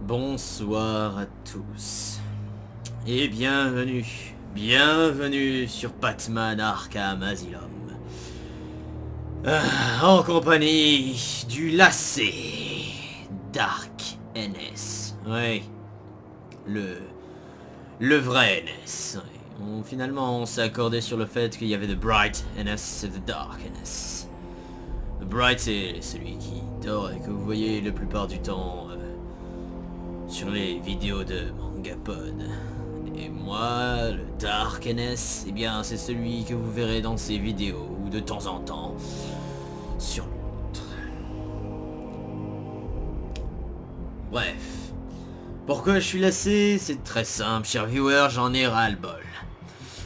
Bonsoir à tous et bienvenue sur Batman Arkham Asylum, en compagnie du lacé Dark NS. Oui, le vrai NS. Oui. Finalement on s'est accordé sur le fait qu'il y avait The Bright NS et The Dark NS. The Bright c'est celui qui dort et que vous voyez la plupart du temps sur les vidéos de Mangapod. Et moi, le Dark NS, eh bien c'est celui que vous verrez dans ces vidéos, ou de temps en temps, sur l'autre. Bref. Pourquoi je suis lassé? C'est très simple, cher viewer, j'en ai ras-le-bol.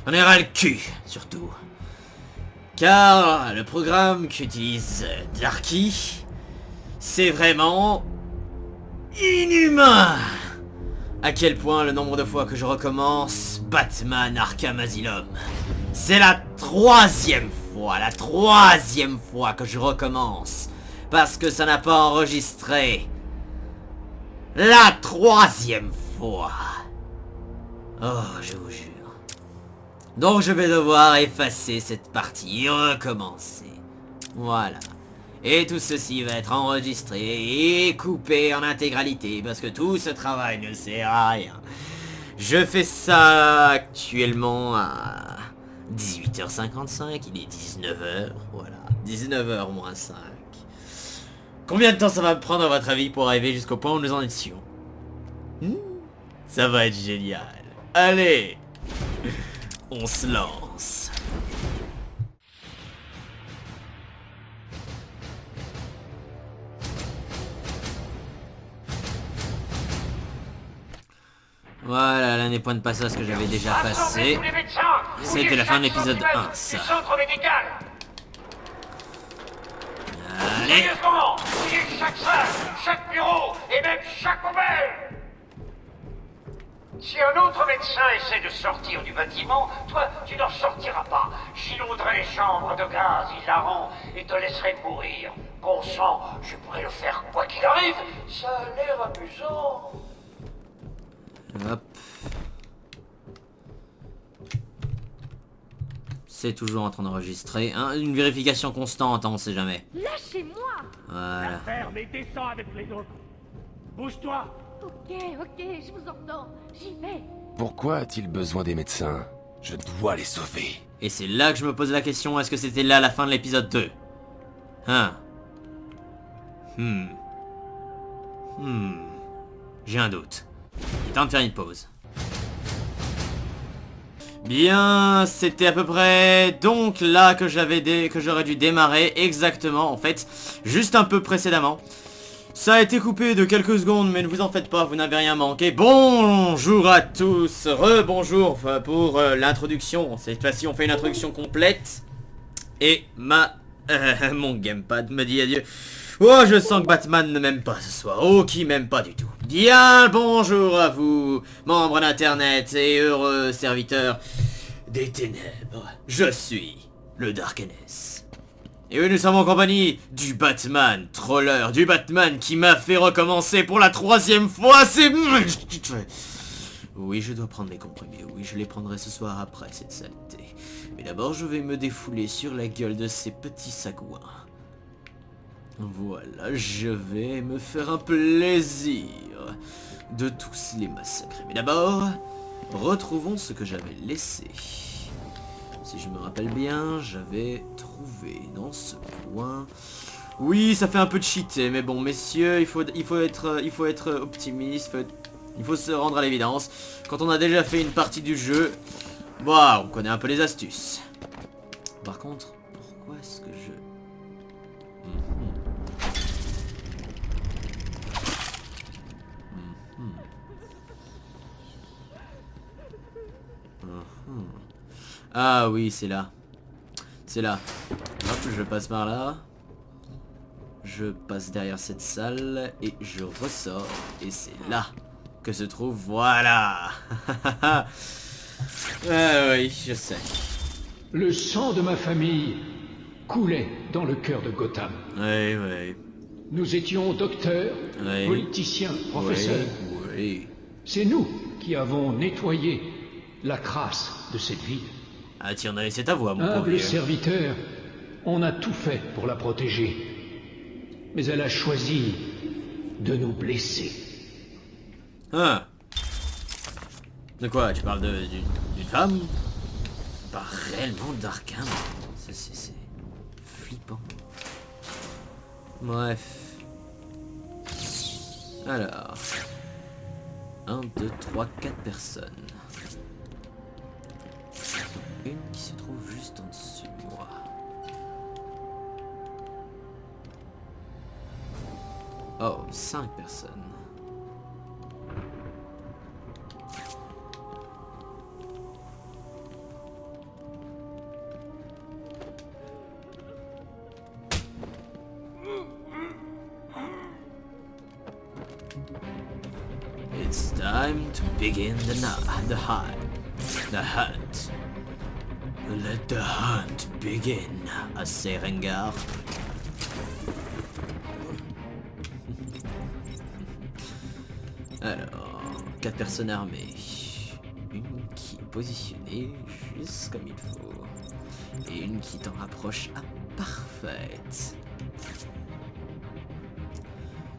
J'en ai ras le cul, surtout. Car le programme qu'utilise Darky, c'est vraiment inhumain. À quel point le nombre de fois que je recommence Batman Arkham Asylum. C'est la troisième fois que je recommence. Parce que ça n'a pas enregistré. La troisième fois. Oh, je vous jure. Donc je vais devoir effacer cette partie et recommencer. Voilà. Et tout ceci va être enregistré et coupé en intégralité parce que tout ce travail ne sert à rien. Je fais ça actuellement à 18h55, il est 19h, voilà, 19h moins 5. Combien de temps ça va me prendre à votre avis pour arriver jusqu'au point où nous en étions? Ça va être génial. Allez, on se lance. Voilà, l'un des points de passage que j'avais déjà passé. C'était la fin de l'épisode 1, ça. Allez. Chaque salle, chaque bureau et même chaque poubelle. Si un autre médecin essaie de sortir du bâtiment, toi, tu n'en sortiras pas. J'inonderai les chambres de gaz hilarant et te laisserai mourir. Bon sang, je pourrais le faire quoi qu'il arrive. Ça a l'air amusant. Hop. C'est toujours en train d'enregistrer. Hein, une vérification constante, on sait jamais. Lâchez-moi! Voilà. Ferme et descends avec les autres. Bouge-toi. Ok, je vous entends. J'y vais. Pourquoi a-t-il besoin des médecins? Je dois les sauver. Et c'est là que je me pose la question, est-ce que c'était là la fin de l'épisode 2? Hein? J'ai un doute. Il est temps de faire une pause. Bien, c'était à peu près donc là que j'aurais dû démarrer exactement en fait, juste un peu précédemment. Ça a été coupé de quelques secondes, mais ne vous en faites pas, vous n'avez rien manqué. Bonjour à tous, rebonjour pour l'introduction. Cette fois-ci, on fait une introduction complète. Et mon gamepad me dit adieu. Oh, je sens que Batman ne m'aime pas ce soir. Oh, qui m'aime pas du tout. Bien, bonjour à vous, membres d'internet et heureux serviteurs des ténèbres. Je suis le Dark NS. Et oui, nous sommes en compagnie du Batman troller, du Batman qui m'a fait recommencer pour la troisième fois. C'est... Oui, je dois prendre mes comprimés. Oui, je les prendrai ce soir après cette saleté. Mais d'abord, je vais me défouler sur la gueule de ces petits sagouins. Voilà, je vais me faire un plaisir de tous les massacrer. Mais d'abord, retrouvons ce que j'avais laissé. Si je me rappelle bien, j'avais trouvé dans ce coin... Oui, ça fait un peu de cheaté, mais bon, messieurs, il faut être optimiste, il faut se rendre à l'évidence. Quand on a déjà fait une partie du jeu, bon, on connaît un peu les astuces. Par contre, pourquoi est-ce que je... Ah oui, c'est là. C'est là. Hop, je passe par là. Je passe derrière cette salle et je ressors. Et c'est là que se trouve... Voilà. Oui, je sais. Le sang de ma famille coulait dans le cœur de Gotham. Oui. Nous étions docteurs, Oui. politiciens, professeurs. Oui. C'est nous qui avons nettoyé la crasse de cette ville. Ah, tiens, on a laissé ta voix, mon pauvre Humble vieux. serviteur, on a tout fait pour la protéger. Mais elle a choisi de nous blesser. Ah. De quoi? Tu parles d'une femme? Pas réellement d'Arkham. C'est flippant. Bref. Alors. 1, 2, 3, 4 personnes. Une qui se trouve juste en dessus de moi. Oh, 5 personnes. It's time to begin the hunt. Let the hunt begin, à Serengar. Alors, 4 personnes armées. Une qui est positionnée juste comme il faut. Et une qui t'en rapproche à parfaite.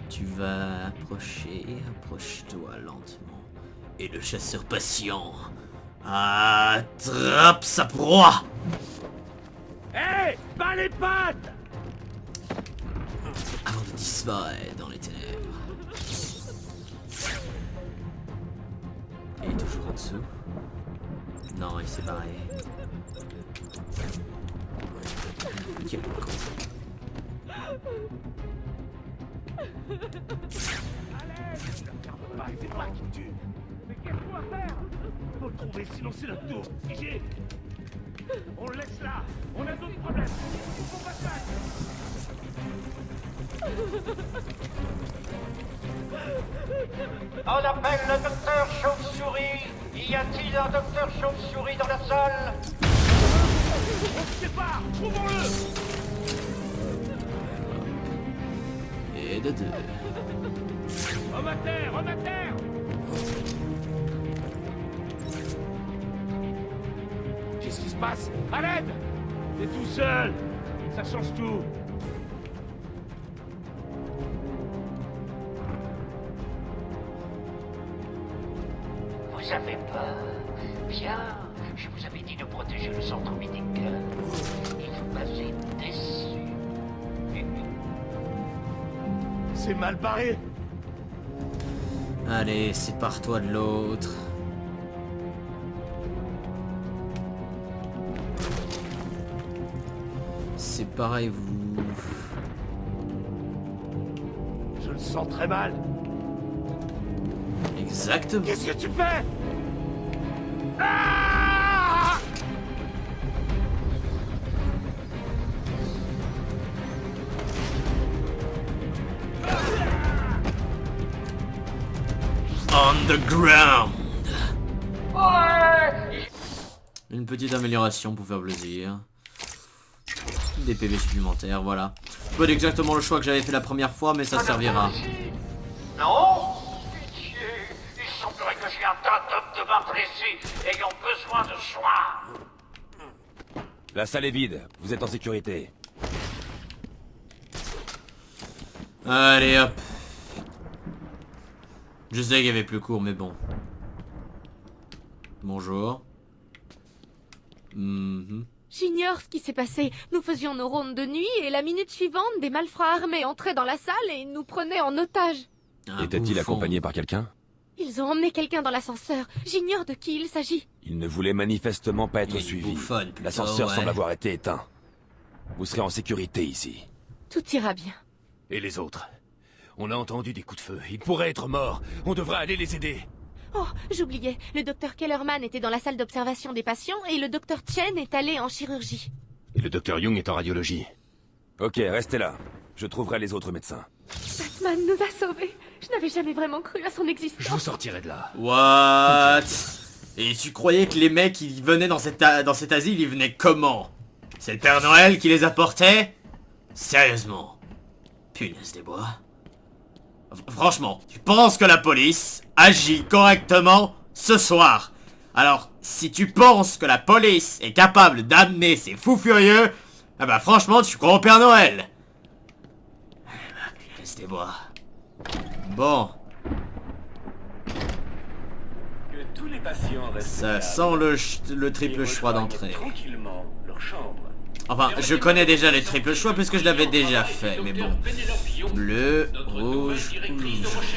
Tu vas approcher, approche-toi lentement. Et le chasseur patient attrape sa proie. Hé, pas les pattes! Avant de disparaître dans les ténèbres. Et toujours en dessous. Non, il s'est barré. Quel con. C'est toi qui tue! Mais qu'est-ce qu'on va faire? Faut le trouver, sinon c'est notre tour. Figé! On le laisse là! On a d'autres problèmes! Il faut passer! On appelle le docteur Chauve-souris! Y a-t-il un docteur Chauve-souris dans la salle? On se sépare! Trouvons-le! Et de deux. Homme à terre! Homme à terre! Qu'est-ce qui se passe? À l'aide! T'es tout seul! Ça change tout! Vous avez peur? Bien, je vous avais dit de protéger le centre médical. Et vous m'avez déçu. C'est mal barré! Allez, sépare-toi de l'autre. Séparez-vous. Je le sens très mal. Exactement. Qu'est-ce que tu fais? Ah! On the ground. Ouais! Une petite amélioration pour faire plaisir. Des PV supplémentaires, voilà. Pas exactement le choix que j'avais fait la première fois, mais ça servira. Non? Pitié! Il semblerait que j'ai un tas d'hommes de main blessés ayant besoin de soins. La salle est vide, vous êtes en sécurité. Allez hop. Je sais qu'il y avait plus court, mais bon. Bonjour. J'ignore ce qui s'est passé. Nous faisions nos rondes de nuit et la minute suivante, des malfrats armés entraient dans la salle et nous prenaient en otage. Un Était-il bouffon. accompagné par quelqu'un? Ils ont emmené quelqu'un dans l'ascenseur. J'ignore de qui il s'agit. Il ne voulait manifestement pas être Il suivi. bouffonne plutôt, L'ascenseur ouais. semble avoir été éteint. Vous serez en sécurité ici. Tout ira bien. Et les autres? On a entendu des coups de feu. Ils pourraient être morts. On devrait aller les aider. Oh, j'oubliais. Le docteur Kellerman était dans la salle d'observation des patients et le docteur Chen est allé en chirurgie. Et le docteur Young est en radiologie. Ok, restez là. Je trouverai les autres médecins. Batman nous a sauvés. Je n'avais jamais vraiment cru à son Je existence. vous sortirai de là. What? Et tu croyais que les mecs qui venaient dans cet asile, ils venaient comment? C'est le Père Noël qui les apportait? Sérieusement? Punaise des bois. Franchement, tu penses que la police agit correctement ce soir? Alors, si tu penses que la police est capable d'amener ces fous furieux, eh ben franchement, tu crois au Père Noël. Eh ben, punaise des bois. Bon. Que tous les patients restent Ça calmes sent le triple et choix rejoignent d'entrée. tranquillement leur chambre. Enfin, je connais déjà les triples choix puisque je l'avais déjà fait, mais bon. Bleu, rouge, rouge.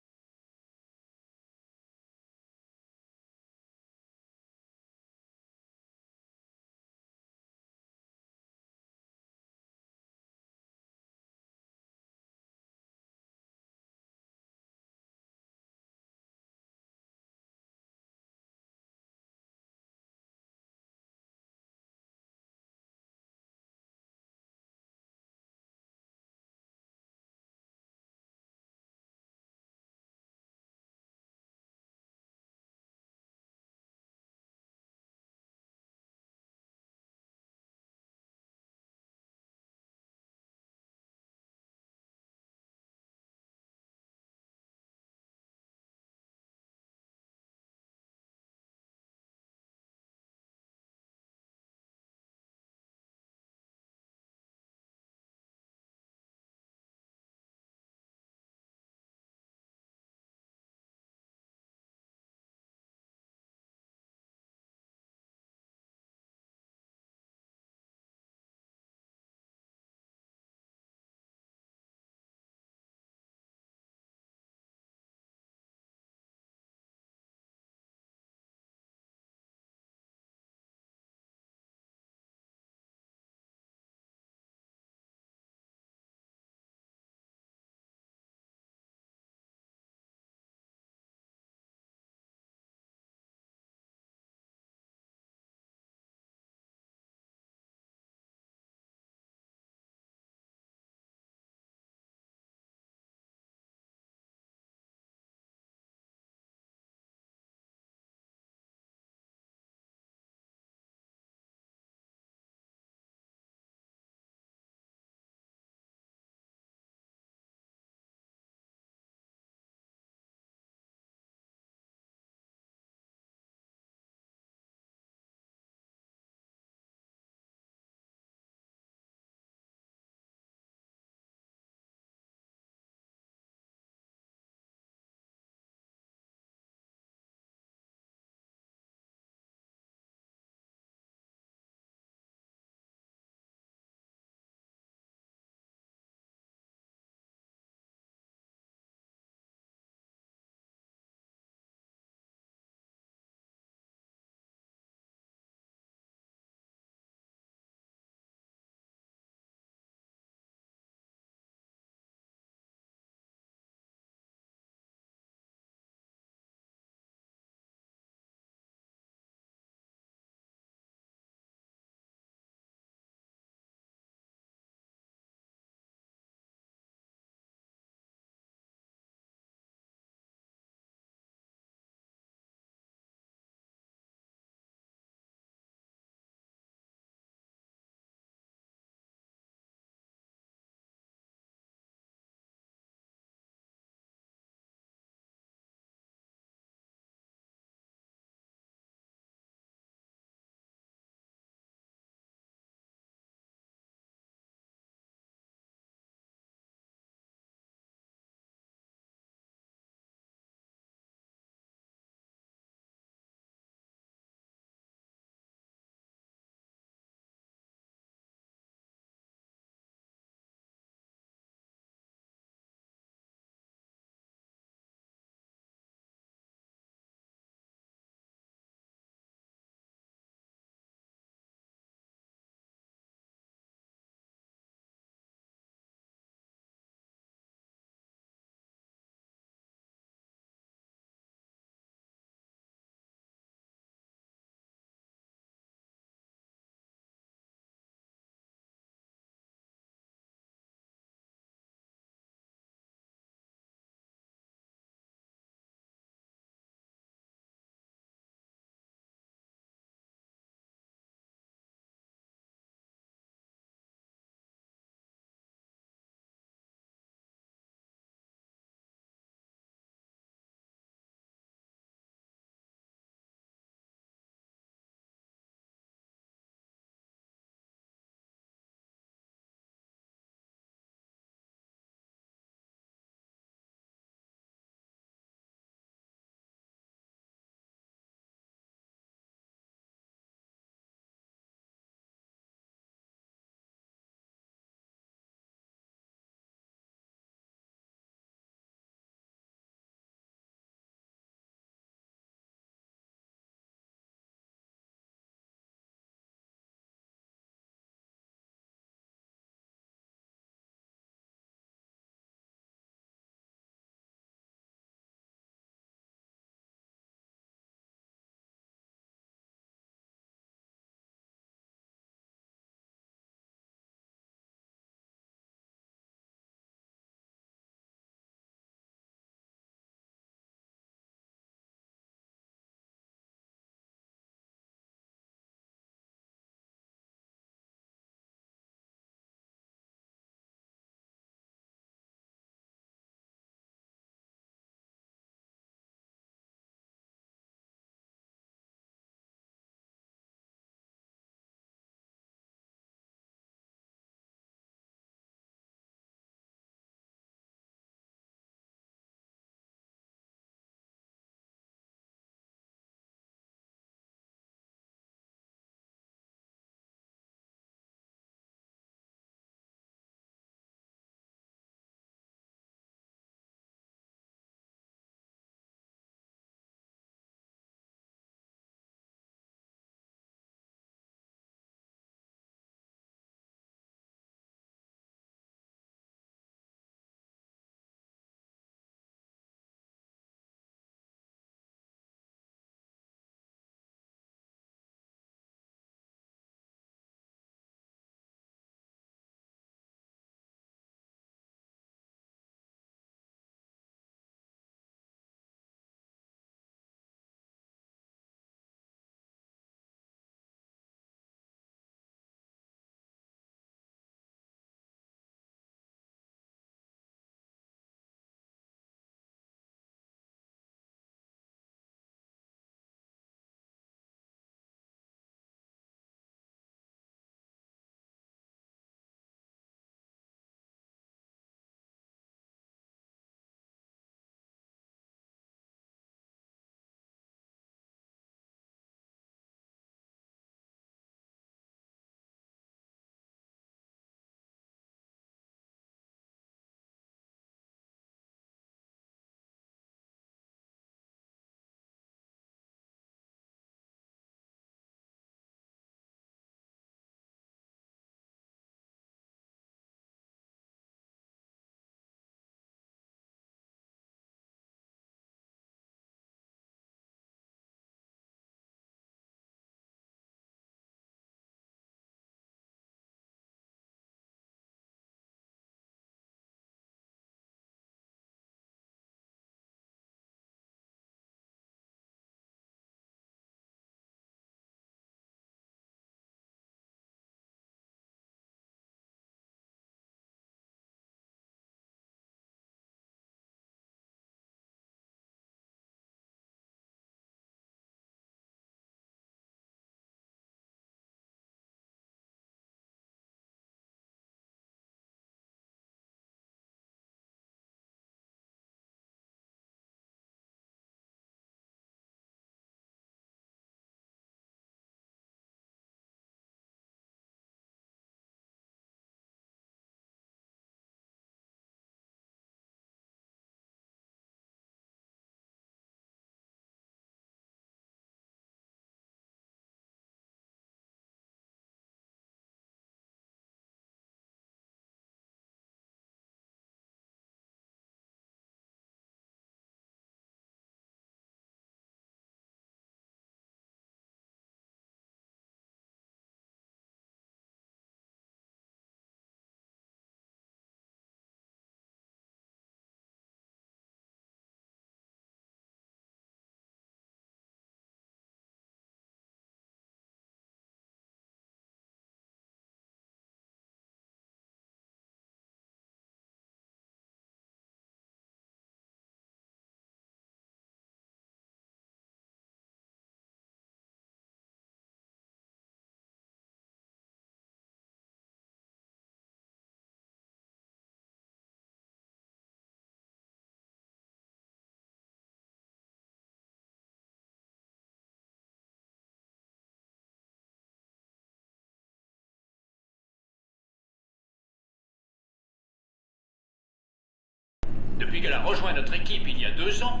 Depuis qu'elle a rejoint notre équipe il y a 2 ans,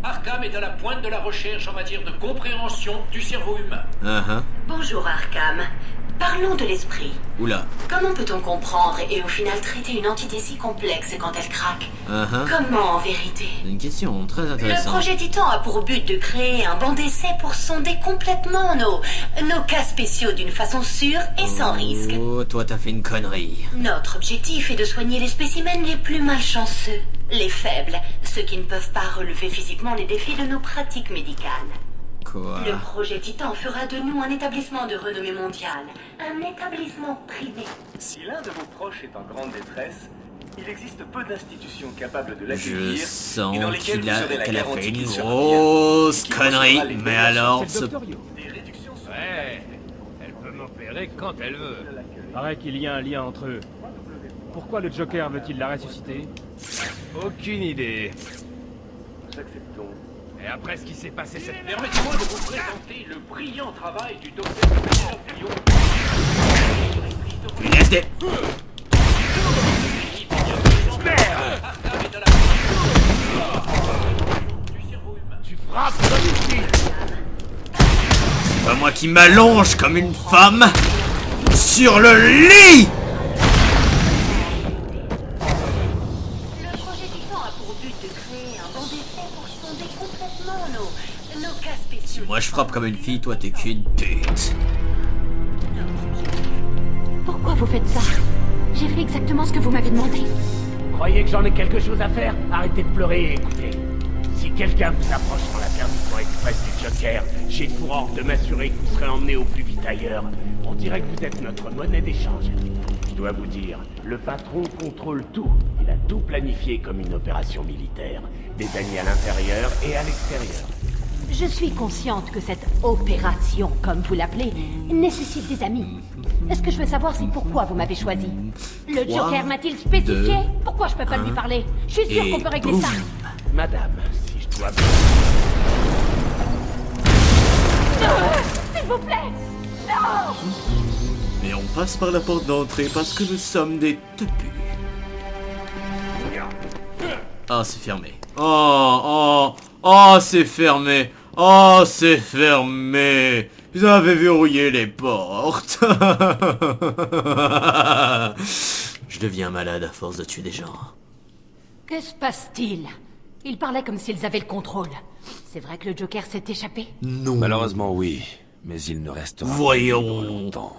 Arkham est à la pointe de la recherche en matière de compréhension du cerveau humain. Bonjour Arkham. Parlons de l'esprit. Oula. Comment peut-on comprendre et au final traiter une entité si complexe quand elle craque? Comment en vérité? Une question très Le intéressante. projet Titan a pour but de créer un banc d'essai pour sonder complètement nos cas spéciaux d'une façon sûre et sans risque. Oh, toi t'as fait une connerie. Notre objectif est de soigner les spécimens les plus malchanceux, les faibles, ceux qui ne peuvent pas relever physiquement les défis de nos pratiques médicales. Quoi? Le projet Titan fera de nous un établissement de renommée mondiale, un établissement privé. Si l'un de vos proches est en grande détresse, il existe peu d'institutions capables de Je l'accueillir sens et dans lesquelles vous aurez la qu'elle a garantie fait une qu'il sera grosse bien, qu'il connerie. recevra les Mais meilleures alors, C'est ce... le Dr. Yo. Des réductions sur Ouais, elle peut m'opérer quand elle veut. Paraît qu'il y a un lien entre eux. Pourquoi le Joker veut-il la ressusciter? Aucune idée. Acceptons. Et après ce qui s'est passé cette nuit... Permettez-moi de vous présenter le brillant travail du docteur Fillon. Une SD. Arkham est à la pointe du cerveau humain. Tu frappes comme ici. Pas moi qui m'allonge comme une femme sur le lit. Le projet Titan a pour but de créer un banc d'essai pour sonder complètement nos cas spéciaux. Moi je frappe comme une fille, toi t'es qu'une pute. Pourquoi vous faites ça? J'ai fait exactement ce que vous m'avez demandé. Croyez que j'en ai quelque chose à faire? Arrêtez de pleurer et écoutez. Si quelqu'un vous approche dans la permission express du Joker, j'ai pour ordre de m'assurer que vous serez emmené au plus vite ailleurs. On dirait que vous êtes notre monnaie d'échange. Je dois vous dire, le patron contrôle tout. Il a tout planifié comme une opération militaire. Des amis à l'intérieur et à l'extérieur. Je suis consciente que cette opération, comme vous l'appelez, nécessite des amis. Ce que je veux savoir, c'est pourquoi vous m'avez choisi. Le Joker m'a-t-il spécifié? Pourquoi je peux pas lui parler? Je suis sûre qu'on peut régler ça. Madame, si je dois... S'il vous plaît! Non! Mais on passe par la porte d'entrée parce que nous sommes des tepus. Ah, c'est fermé. Oh, c'est fermé. Oh, c'est fermé. Ils avaient verrouillé les portes. Je deviens malade à force de tuer des gens. Que se passe-t-il? Ils parlaient comme s'ils avaient le contrôle. C'est vrai que le Joker s'est échappé? Non. Malheureusement, oui. Mais il ne restera Voyons. pas libre longtemps.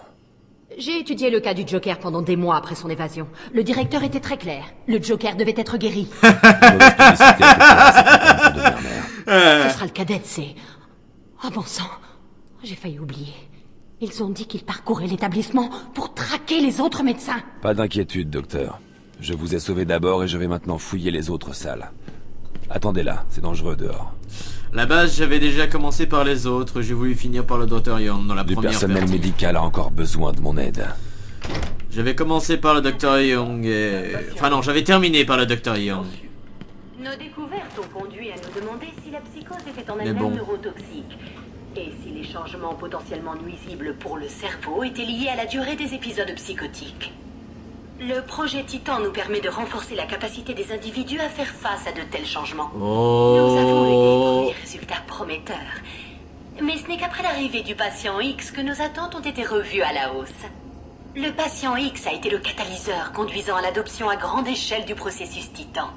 J'ai étudié le cas du Joker pendant des mois après son évasion. Le directeur était très clair. Le Joker devait être guéri. Mauvaise publicité à cette époque de Werner. Ce sera le cadet, c'est... Oh bon sang, j'ai failli oublier. Ils ont dit qu'ils parcouraient l'établissement pour traquer les autres médecins. Pas d'inquiétude, docteur. Je vous ai sauvé d'abord et je vais maintenant fouiller les autres salles. Attendez là, c'est dangereux dehors. La base, j'avais déjà commencé par les autres. J'ai voulu finir par le Dr. Young dans la Du première personnel partie. médical a encore besoin de mon aide. J'avais commencé par le Dr. Young et... Enfin non, j'avais terminé par le Dr. Young. Nos découvertes ont conduit à nous demander si la psychose était en Mais elle-même bon. neurotoxique. Et si les changements potentiellement nuisibles pour le cerveau étaient liés à la durée des épisodes psychotiques. Le projet Titan nous permet de renforcer la capacité des individus à faire face à de tels changements. Nous avons eu des premiers résultats prometteurs. Mais ce n'est qu'après l'arrivée du patient X que nos attentes ont été revues à la hausse. Le patient X a été le catalyseur conduisant à l'adoption à grande échelle du processus Titan.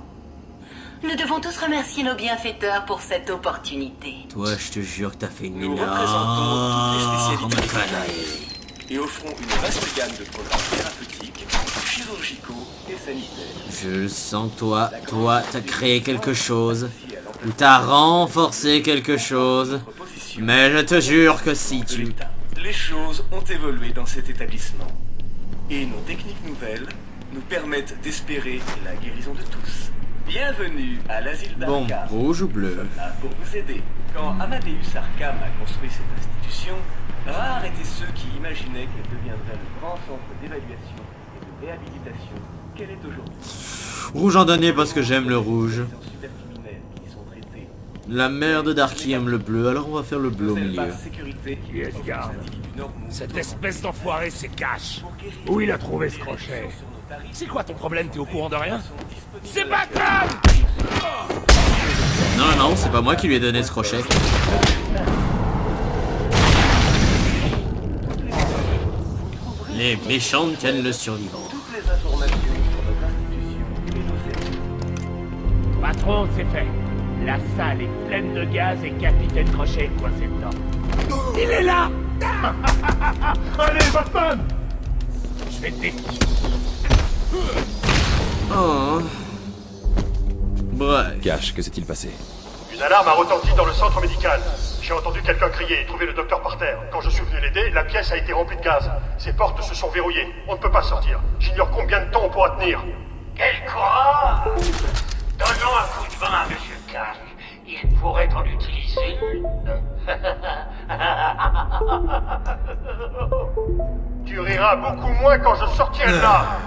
Nous devons tous remercier nos bienfaiteurs pour cette opportunité. Toi, je te jure que t'as fait une Nous énorme représentons toutes les spécialités connerie. et offrons une vaste gamme de programmes thérapeutiques, chirurgicaux et sanitaires. Je sens que toi, t'as créé quelque chose. Ou t'as renforcé quelque chose. Mais je te jure que si De tu... l'État. Les choses ont évolué dans cet établissement. Et nos techniques nouvelles nous permettent d'espérer la guérison de tous. Bienvenue à l'asile Bon, d'Arkham. rouge ou Nous bleu? sommes là pour vous aider. Quand Amadeus Arkham a construit cette institution, rares étaient ceux qui imaginaient qu'elle deviendrait le grand centre d'évaluation et de réhabilitation qu'elle est aujourd'hui. Rouge en donné parce que j'aime le rouge. Les supercriminels qui y sont traités. La mère de Darky aime le bleu, alors on va faire le bleu au milieu. Yes, garde. Cette espèce d'enfoiré s'est cache. Où il a trouvé ce crochet? C'est quoi ton problème? T'es au courant de rien? C'est Batman! Non, non, c'est pas moi qui lui ai donné ce crochet. Les méchants tiennent le survivant. Toutes les informations sur notre institution et nos Patron, c'est fait. La salle est pleine de gaz et Capitaine Crochet est coincé dedans. Il est là. Allez, Batman. Je vais te défier. Oh. Bref. Cash, que s'est-il passé? Une alarme a retenti dans le centre médical. J'ai entendu quelqu'un crier et trouver le docteur par terre. Quand je suis venu l'aider, la pièce a été remplie de gaz. Ses portes se sont verrouillées. On ne peut pas sortir. J'ignore combien de temps on pourra tenir. Quel courage! Donnons un coup de main, monsieur Cash. Il pourrait en utiliser une. Tu riras beaucoup moins quand je sortirai de là.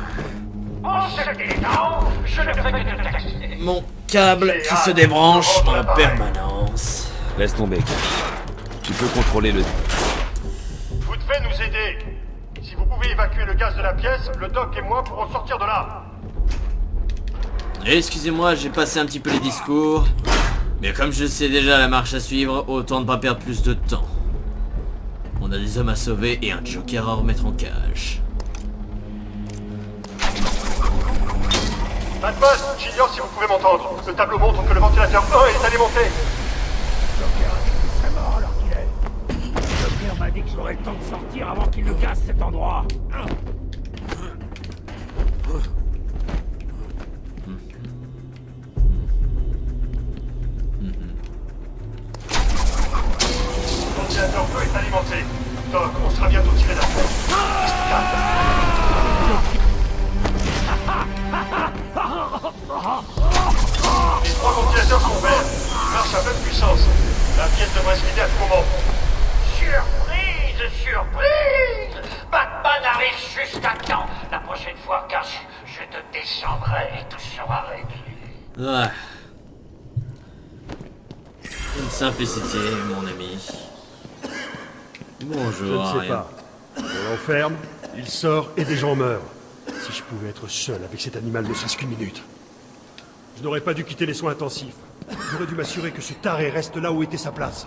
En ce temps, je ne fais que te taquiner. Mon câble qui se débranche en permanence. Laisse tomber, Cash. Tu peux contrôler le... Vous devez nous aider. Si vous pouvez évacuer le gaz de la pièce, le doc et moi pourrons sortir de là. Excusez-moi, j'ai passé un petit peu les discours. Mais comme je sais déjà la marche à suivre, autant ne pas perdre plus de temps. On a des hommes à sauver et un Joker à remettre en cage. Batman, j'ignore si vous pouvez m'entendre. Le tableau montre que le ventilateur 1 est alimenté. Joker serait mort alors qu'il est. Joker m'a dit que j'aurais le temps de sortir avant qu'il ne casse cet endroit. Le ventilateur 2 est alimenté. Doc, on sera bientôt tiré d'affaire. Les 3 ventilateurs sont verts. Ils marchent à pleine puissance. La pièce devrait se vider à tout moment. Surprise, surprise! Batman arrive juste à temps. La prochaine fois, Cash, je te descendrai et tout sera réglé. Ouais. Une simplicité, mon ami. Bonjour, Je ne sais Ariane. pas. On l'enferme, il sort et des gens meurent. Si je pouvais être seul avec cet animal ne serait-ce qu'une minute. Je n'aurais pas dû quitter les soins intensifs. J'aurais dû m'assurer que ce taré reste là où était sa place.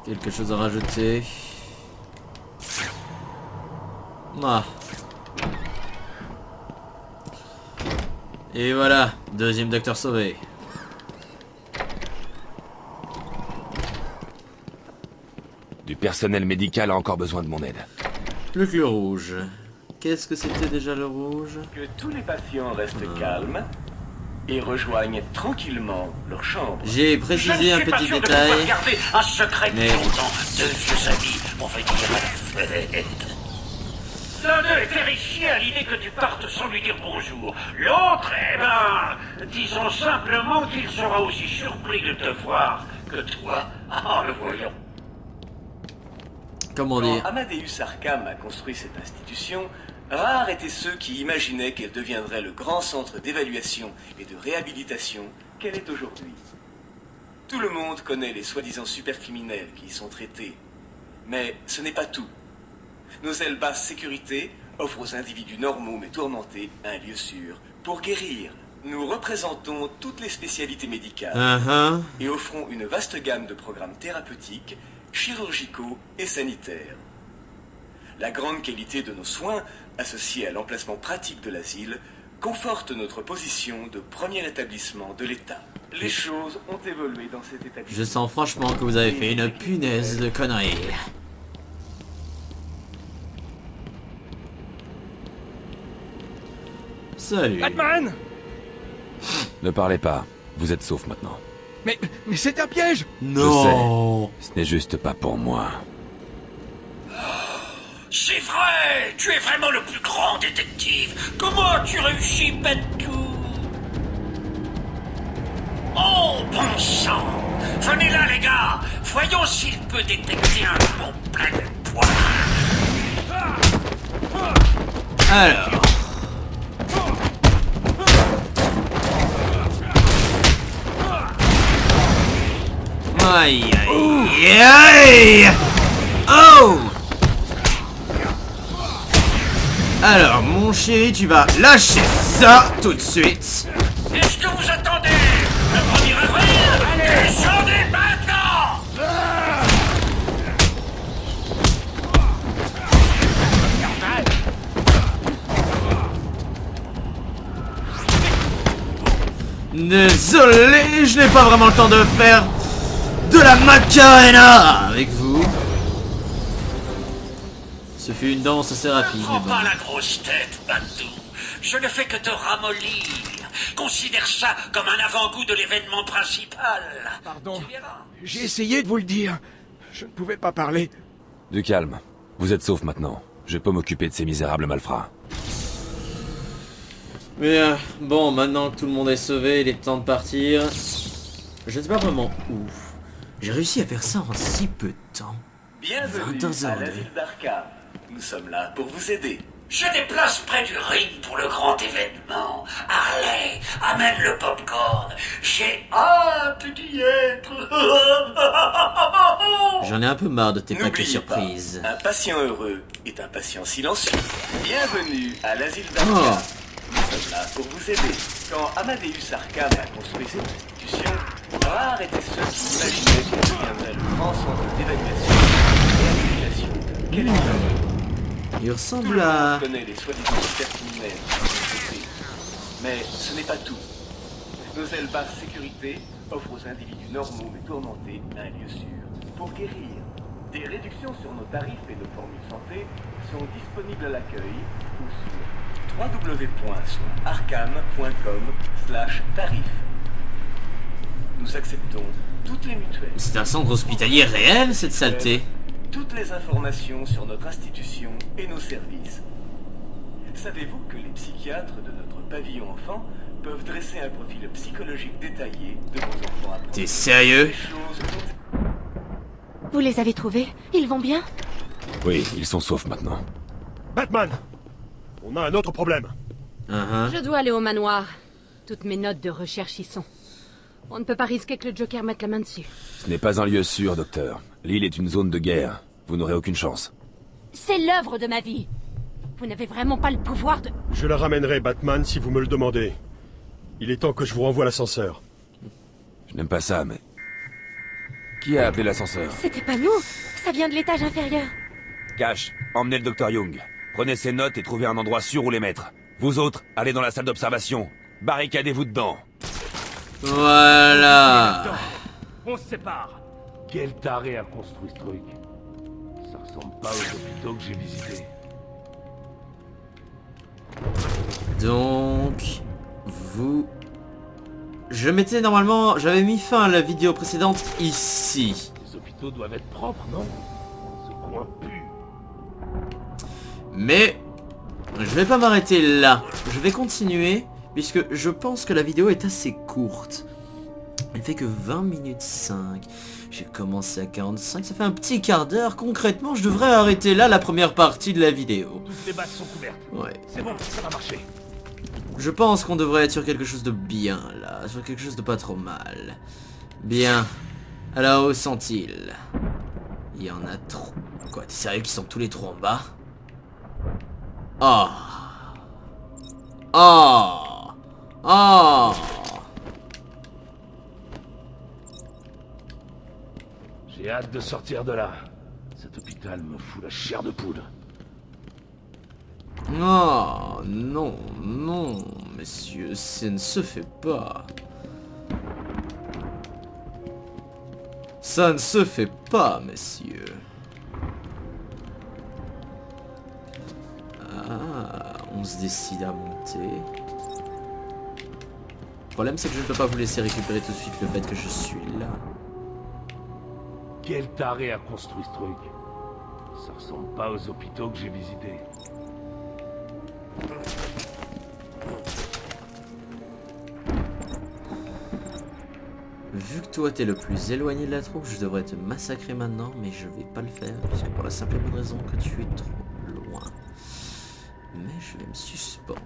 Quelque chose à rajouter? Ah. Et voilà, deuxième docteur sauvé. Du personnel médical a encore besoin de mon aide. Le clou rouge. Qu'est-ce que c'était déjà le rouge? Que tous les patients restent calmes et rejoignent tranquillement leur chambre. J'ai précisé un petit détail. Garder un secret Mais- plus longtemps. Deux vieux amis, on va dire à la fête. L'un d'eux est terrifié à l'idée que tu partes sans lui dire bonjour. L'autre, eh ben, disons simplement qu'il sera aussi surpris de te voir que toi en le voyant. Comment Quand dire? Amadeus Arkham a construit cette institution, rares étaient ceux qui imaginaient qu'elle deviendrait le grand centre d'évaluation et de réhabilitation qu'elle est aujourd'hui. Tout le monde connaît les soi-disant supercriminels qui y sont traités. Mais ce n'est pas tout. Nos ailes basse sécurité offrent aux individus normaux mais tourmentés un lieu sûr pour guérir. Nous représentons toutes les spécialités médicales et offrons une vaste gamme de programmes thérapeutiques, chirurgicaux et sanitaires. La grande qualité de nos soins, associée à l'emplacement pratique de l'asile, conforte notre position de premier établissement de l'État. Les choses ont évolué dans cet établissement. Je sens franchement que vous avez fait une punaise de conneries. Salut. Batman! Ne parlez pas. Vous êtes sauf maintenant. Mais c'est un piège! Non. Je sais. Ce n'est juste pas pour moi. C'est vrai! Tu es vraiment le plus grand détective! Comment tu réussis, Patou? Oh, bon sang! Venez là, les gars! Voyons s'il peut détecter un bon plein de poids! Alors. Aïe aïe aïe! Oh! Alors, mon chéri, tu vas lâcher ça tout de suite. Qu'est-ce que vous attendez? Le 1er avril? Descendez maintenant! Désolé, je n'ai pas vraiment le temps de faire de la Macarena avec vous. Ce fut une danse assez rapide. Ne prends pas la grosse tête, Bantou. Je ne fais que te ramollir. Considère ça comme un avant-goût de l'événement principal. Pardon, j'ai essayé de vous le dire. Je ne pouvais pas parler. Du calme. Vous êtes sauf maintenant. Je peux m'occuper de ces misérables malfrats. Mais bon, maintenant que tout le monde est sauvé, il est temps de partir. Je sais pas vraiment où. J'ai réussi à faire ça en si peu de temps. Bienvenue 20 à heures. l'asile d'Arkham. Nous sommes là pour vous aider. Je déplace près du ring pour le grand événement. Harley, amène le popcorn. J'ai hâte d'y être. J'en ai un peu marre de tes paquets N'oubliez pas, surprises. un patient heureux est un patient silencieux. Bienvenue à l'asile d'Arkham. Nous sommes là pour vous aider. Quand Amadeus Arkham a construit cette institution, rares étaient ceux qui imaginaient qu'elle deviendrait le grand centre d'évaluation et d'application. Quel est Il Tout ressemble le monde à... connaît les soi-disant experts criminels qui sont traités. Mais ce n'est pas tout. Nos ailes basse sécurité offrent aux individus normaux mais tourmentés un lieu sûr pour guérir. Des réductions sur nos tarifs et nos formules santé sont disponibles à l'accueil ou sur www.arkham.com/tarif. Nous acceptons toutes les mutuelles. C'est un centre hospitalier réel, cette saleté. Toutes les informations sur notre institution et nos services. Savez-vous que les psychiatres de notre pavillon enfant peuvent dresser un profil psychologique détaillé de vos enfants apprentis? T'es sérieux? Des choses dont- Vous les avez trouvés? Ils vont bien? Oui, ils sont saufs maintenant. Batman! On a un autre problème. Je dois aller au manoir. Toutes mes notes de recherche y sont. On ne peut pas risquer que le Joker mette la main dessus. Ce n'est pas un lieu sûr, docteur. L'île est une zone de guerre. Vous n'aurez aucune chance. C'est l'œuvre de ma vie. Vous n'avez vraiment pas le pouvoir de... Je la ramènerai, Batman, si vous me le demandez. Il est temps que je vous renvoie l'ascenseur. Je n'aime pas ça, mais... Qui a appelé l'ascenseur? C'était pas nous. Ça vient de l'étage inférieur. Cash, emmenez le docteur Young. Prenez ses notes et trouvez un endroit sûr où les mettre. Vous autres, allez dans la salle d'observation. Barricadez-vous dedans. Voilà. On se sépare. Quel taré a construit ce truc? Ça ressemble pas aux hôpitaux que j'ai visités. Donc... Vous... Je m'étais normalement... J'avais mis fin à la vidéo précédente ici. Les hôpitaux doivent être propres, non? Ce coin pue. Mais... Je vais pas m'arrêter là. Je vais continuer, puisque je pense que la vidéo est assez courte. Elle fait que 20 minutes 5. J'ai commencé à 45, ça fait un petit quart d'heure. Concrètement, je devrais arrêter là la première partie de la vidéo. Toutes les bases sont couvertes. Ouais. C'est bon, ça va marcher. Je pense qu'on devrait être sur quelque chose de bien, là. Sur quelque chose de pas trop mal. Bien. Alors, où sont-ils? Il y en a trop. Quoi, t'es sérieux qu'ils sont tous les trois en bas? Oh. Oh. Oh. J'ai hâte de sortir de là. Cet hôpital me fout la chair de poule. Oh, non, non, messieurs, ça ne se fait pas. Ça ne se fait pas, messieurs. Ah, on se décide à monter. Le problème, c'est que je ne peux pas vous laisser récupérer tout de suite le fait que je suis là. Quel taré a construit ce truc? Ça ressemble pas aux hôpitaux que j'ai visités. Vu que toi t'es le plus éloigné de la troupe, je devrais te massacrer maintenant, mais je vais pas le faire, puisque pour la simple et bonne raison que tu es trop loin. Mais je vais me suspendre.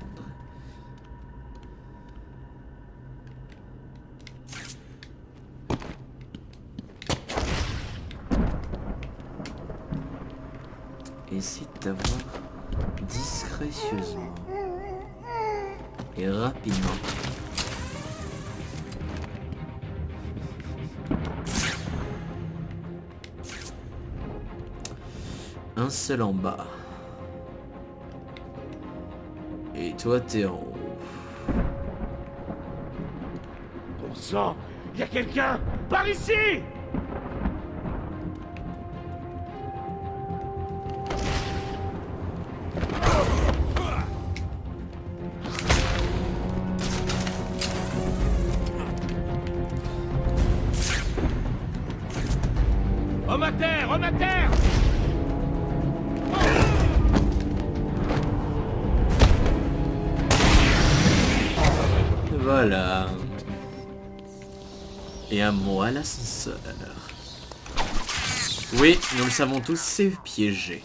Essaye d'avoir discret. précieusement et rapidement. Un seul en bas. Et toi, t'es en haut. Bon sang, y a quelqu'un par ici! Homme à terre! Homme à terre! Voilà. Et à moi l'ascenseur. Oui, nous le savons tous, c'est piégé.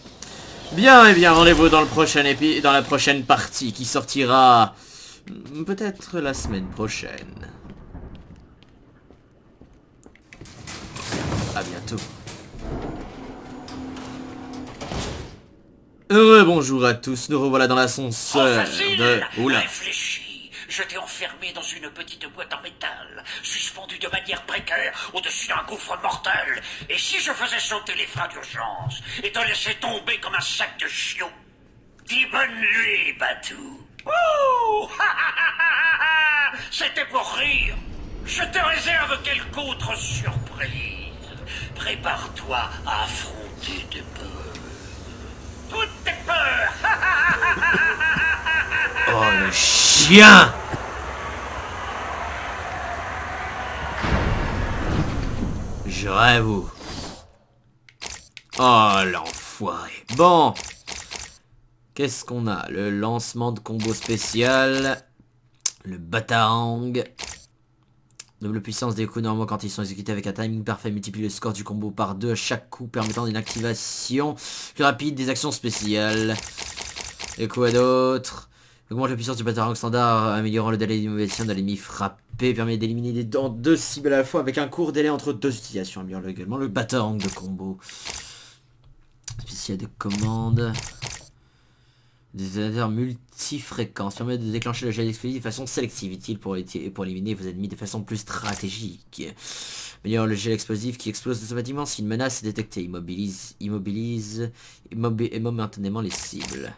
Bien, et bien, rendez-vous dans le prochain dans la prochaine partie qui sortira peut-être la semaine prochaine. À bientôt. Bonjour à tous, nous revoilà dans l'ascenseur de... Oula. Réfléchis. Je t'ai enfermé dans une petite boîte en métal, suspendue de manière précaire au-dessus d'un gouffre mortel. Et si je faisais sauter les freins d'urgence et te laissais tomber comme un sac de chiots? Dis bonne nuit, Batou. Ouh. C'était pour rire. Je te réserve quelque autre surprise. Prépare-toi à affronter tes peurs. Toutes tes peurs. Oh, le chien! Je rêve où? Oh, l'enfoiré. Bon. Qu'est-ce qu'on a? Le lancement de combo spécial. Le batarang. Double puissance des coups normaux quand ils sont exécutés avec un timing parfait. Multiplie le score du combo par 2 à chaque coup, permettant une activation plus rapide des actions spéciales. Et quoi d'autre? Augmente la puissance du batarang standard, améliorant le délai d'immobilisation de l'ennemi frappé, permet d'éliminer des dents 2 cibles à la fois avec un court délai entre 2 utilisations. Améliore également le batarang de combo. Spécial de commande. Des détonateurs multifréquences permet de déclencher le jet d'explosif de façon sélective, utile pour éliminer vos ennemis de façon plus stratégique. Améliore le jet explosif qui explose automatiquement si une menace est détectée. Immobilise momentanément les cibles.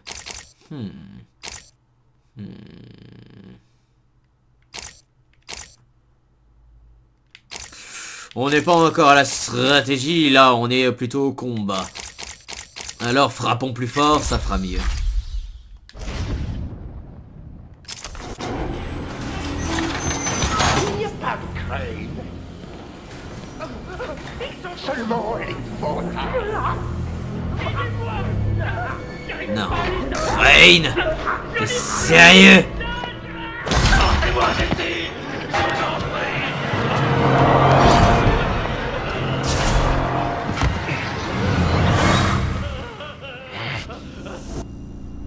On n'est pas encore à la stratégie, là on est plutôt au combat. Alors frappons plus fort, ça fera mieux. Il n'y a pas de Crane. Ils ont seulement les fautes. Non, Crane, t'es sérieux? Sortez-moi d'ici.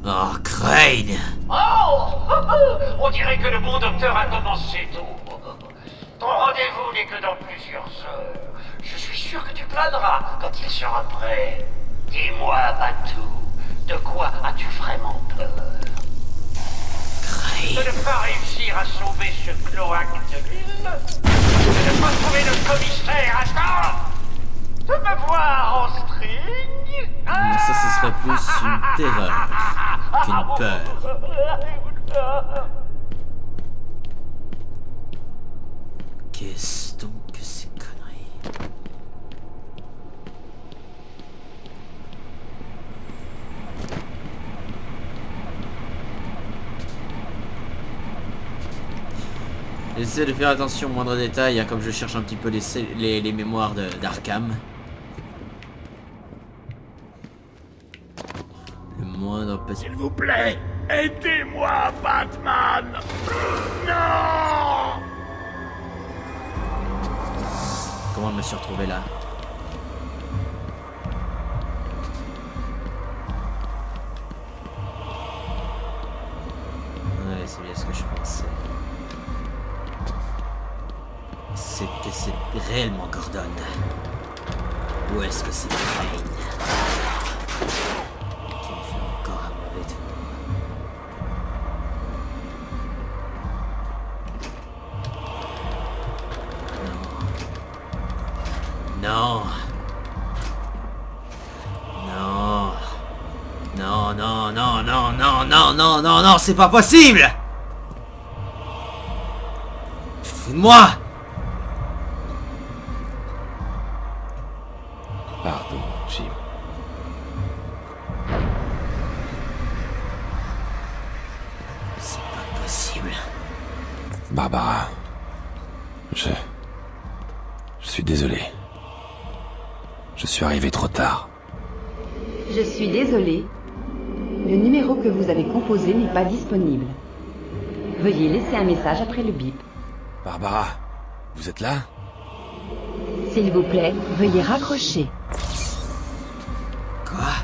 Oh, Crane. Oh. On dirait que le bon docteur a commencé tôt. Ton rendez-vous n'est que dans plusieurs heures. Je suis sûr que tu planeras quand il sera prêt. Dis-moi, Batou, de quoi as-tu vraiment peur? Crane. De ne pas réussir à sauver ce cloaque de l'île? De ne pas trouver le commissaire à temps? De me voir en string? Ça, ce serait plus une terreur qu'une peur. Qu'est-ce donc que ces conneries? J'essaie de faire attention aux moindres détails, hein, comme je cherche un petit peu les mémoires d'Arkham. Le moindre petit... S'il vous plaît, aidez-moi, Batman! Non! Comment je me suis retrouvé là? Ouais, c'est bien ce que je pensais. C'est que c'est réellement Gordon. Ou est-ce que c'est Crane qui me fait encore un mauvais tour? non, non, non, c'est pas possible! Tu te fous de moi? Pardon, Jim. C'est pas possible. Barbara. Je suis désolé. Je suis arrivé trop tard. Je suis désolée. Le numéro que vous avez composé n'est pas disponible. Veuillez laisser un message après le bip. Barbara, vous êtes là? S'il vous plaît, veuillez raccrocher. Quoi?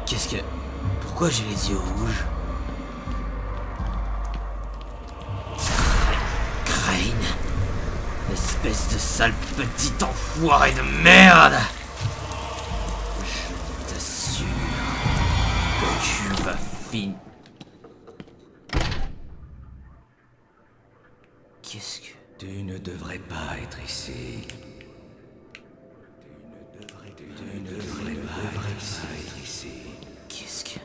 Qu'est-ce que... Pourquoi j'ai les yeux rouges? Crane. Espèce de sale petit enfoiré de merde. Je t'assure que tu vas finir. Qu'est-ce que... Tu ne devrais pas être ici. Tu ne devrais pas être ici. Qu'est-ce que...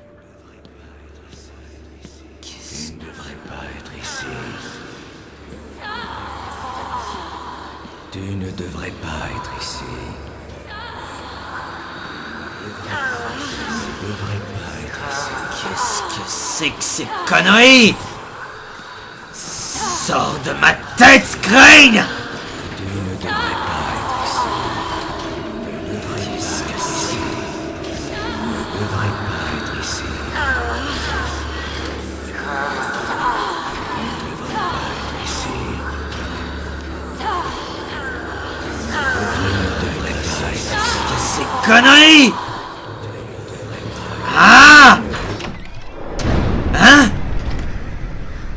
Tu ne devrais pas être ici. Tu ne devrais pas être ici. Tu ne devrais pas être ici. Qu'est-ce que c'est que ces conneries? Sors de ma tête, Crane! Tu ne devrais pas être ici. Qu'est-ce que c'est? Tu ne devrais pas être ici. Tu ne devrais pas être ici. Tu ne devrais pas être ici. Qu'est-ce que ces conneries? Ah! Hein?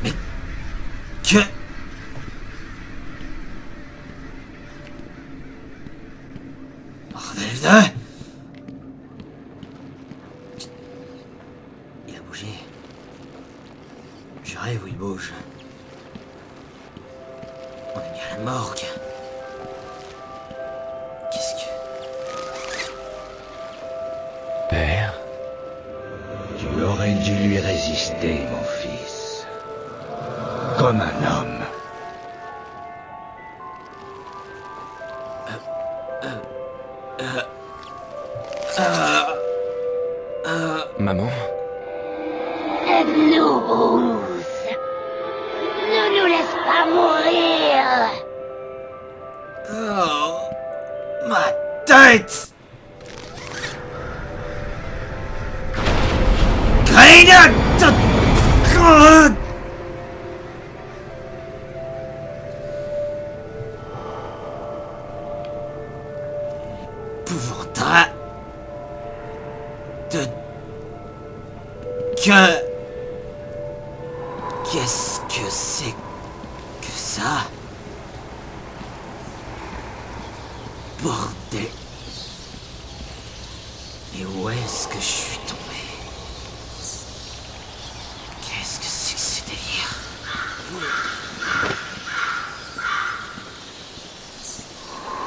Mais... Que... Bordel de... Il a bougé. Je rêve où il bouge. On est bien à la morgue. Qu'est-ce que... Père? Tu aurais dû lui résister, mon fils. Comme un homme. Maman? Aide-nous, Bruce. Ne nous laisse pas mourir. Oh... Ma tête! Crane! L'épouvantail de... Qu'est-ce que c'est que ça? Bordel. Mais où est-ce que je suis tombé? Qu'est-ce que c'est que ce délire?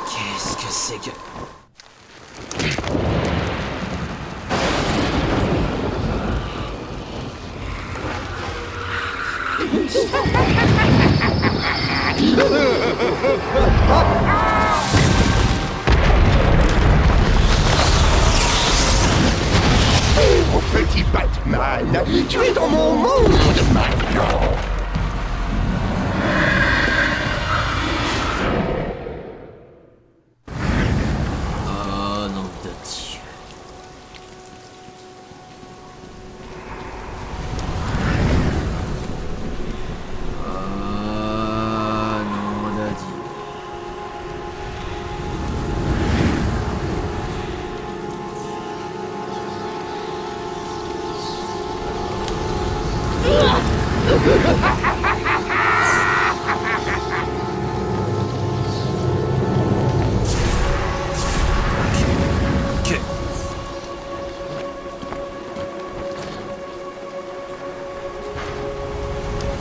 Qu'est-ce que c'est que... Mon petit Batman, tu es dans mon monde maintenant. Oh, nom de Dieu. Oh, nom de Dieu.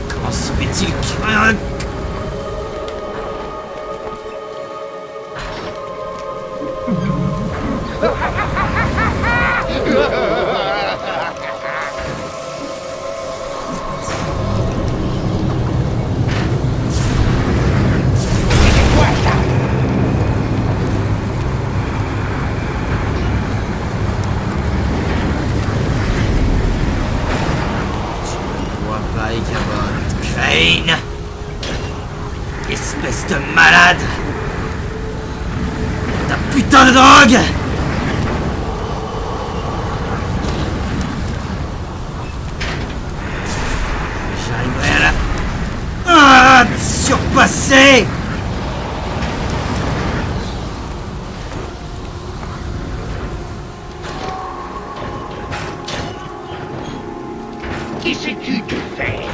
Comment se fait-il que... Fils de malade! Ta putain de drogue! J'arriverai à la... Ah! Surpasser! Qui sais-tu te faire?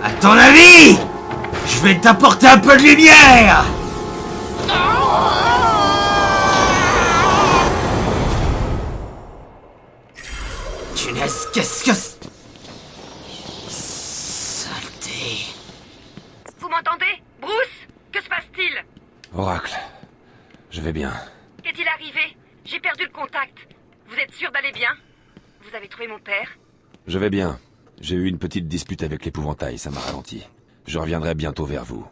À ton avis, je vais t'apporter un peu de lumière! Punaise, qu'est-ce que... Saleté... Vous m'entendez? Bruce? Que se passe-t-il? Oracle, je vais bien. Qu'est-il arrivé? J'ai perdu le contact. Vous êtes sûr d'aller bien? Vous avez trouvé mon père? Je vais bien. J'ai eu une petite dispute avec l'épouvantail, ça m'a ralenti. Je reviendrai bientôt vers vous.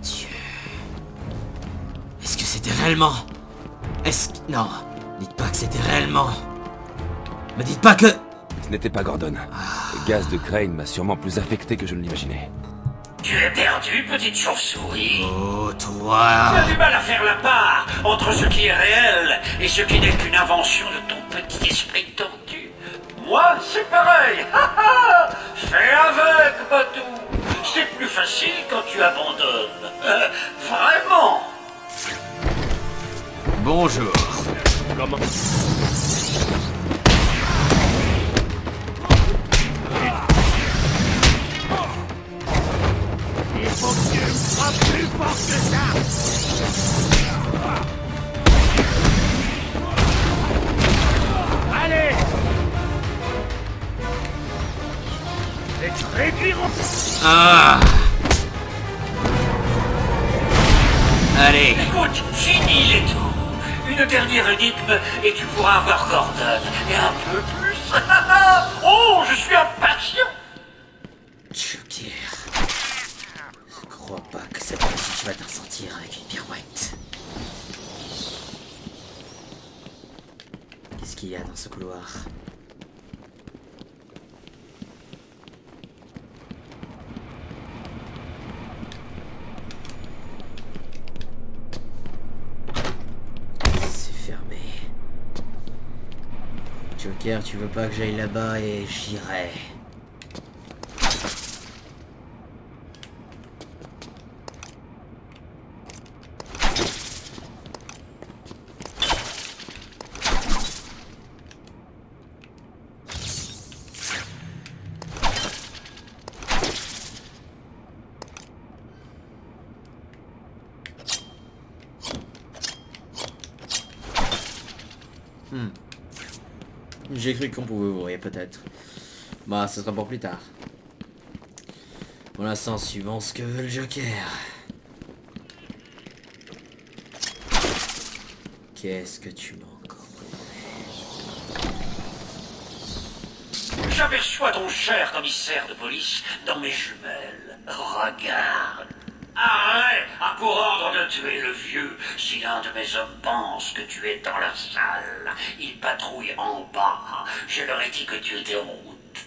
Dieu... Est-ce que c'était réellement... Est-ce que... Non, dites pas que c'était réellement... Me dites pas que... Ce n'était pas Gordon. Le gaz de Crane m'a sûrement plus affecté que je ne l'imaginais. Tu es perdu, petite chauve-souris. Oh, toi... Tu as du mal à faire la part entre ce qui est réel et ce qui n'est qu'une invention de ton petit esprit tordu. Moi, c'est pareil. Fais avec, Batou. C'est plus facile quand tu abandonnes. Vraiment. Bonjour. Comment... Il faut que tu me frappes plus fort que ça. Allez! Les réduiront. Ah. Allez. Écoute, finis les tours. Une dernière énigme et tu pourras avoir Gordon. Et un peu plus. Oh, je suis impatient. Joker. Je crois pas que cette fois-ci tu vas t'en sortir avec une pirouette. Qu'est-ce qu'il y a dans ce couloir? C'est fermé. Joker, tu veux pas que j'aille là-bas et j'irai. J'ai cru qu'on pouvait ouvrir, peut-être. Bah, ce sera pour plus tard. Pour l'instant, suivons ce que veut le Joker. Qu'est-ce que tu m'as encore donné? J'aperçois ton cher commissaire de police dans mes jumelles. Regarde. Arrête pour ordre de tuer le vieux. Si l'un de mes hommes pense que tu es dans la salle, il patrouille en bas. Je leur ai dit que tu étais en route.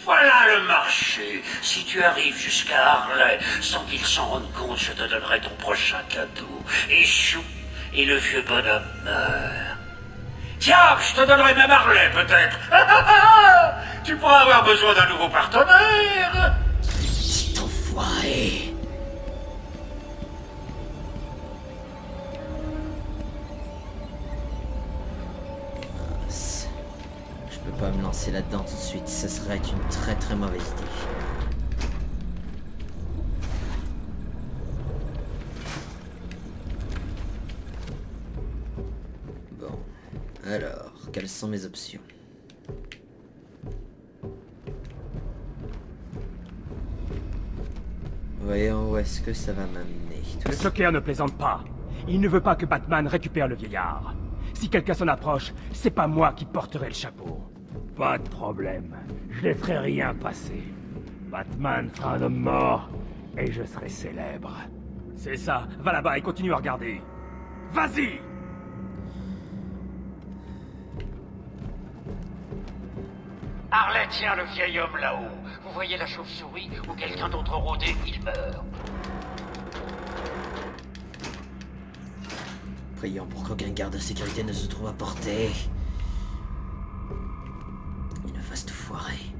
Voilà le marché. Si tu arrives jusqu'à Harley sans qu'ils s'en rendent compte, je te donnerai ton prochain cadeau. Échoue et le vieux bonhomme meurt. Tiens, je te donnerai même Harley peut-être. Tu pourras avoir besoin d'un nouveau partenaire. Petit enfoiré. Je peux pas me lancer là-dedans tout de suite, ce serait une très mauvaise idée. Bon, alors, quelles sont mes options? Voyons où est-ce que ça va m'amener. Le Joker ne plaisante pas. Il ne veut pas que Batman récupère le vieillard. Si quelqu'un s'en approche, c'est pas moi qui porterai le chapeau. Pas de problème. Je ne ferai rien passer. Batman sera un homme mort, et je serai célèbre. C'est ça. Va là-bas et continue à regarder. Vas-y! Harley tient le vieil homme là-haut. Vous voyez la chauve-souris ou quelqu'un d'autre rôder, il meurt. Prions pour qu'aucun garde de sécurité ne se trouve à portée. Il ne fasse tout foirer.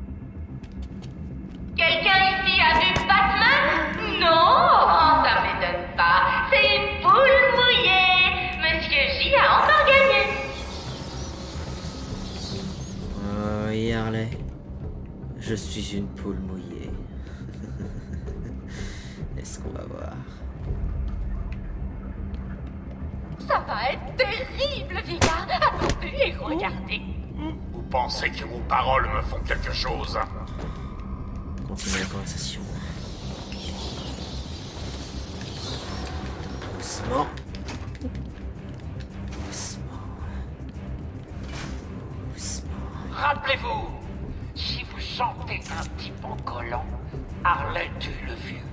Quelqu'un ici a vu Batman? Non, ça m'étonne pas. C'est une poule mouillée. Monsieur J a encore gagné. Oui, Harley. Je suis une poule mouillée. Est-ce qu'on va voir? Ça va être terrible, Vika. Attendez et regardez. Vous pensez que vos paroles me font quelque chose? Continuez la conversation. Doucement. Rappelez-vous, si vous sentez un type en collant, Harley tue le vieux.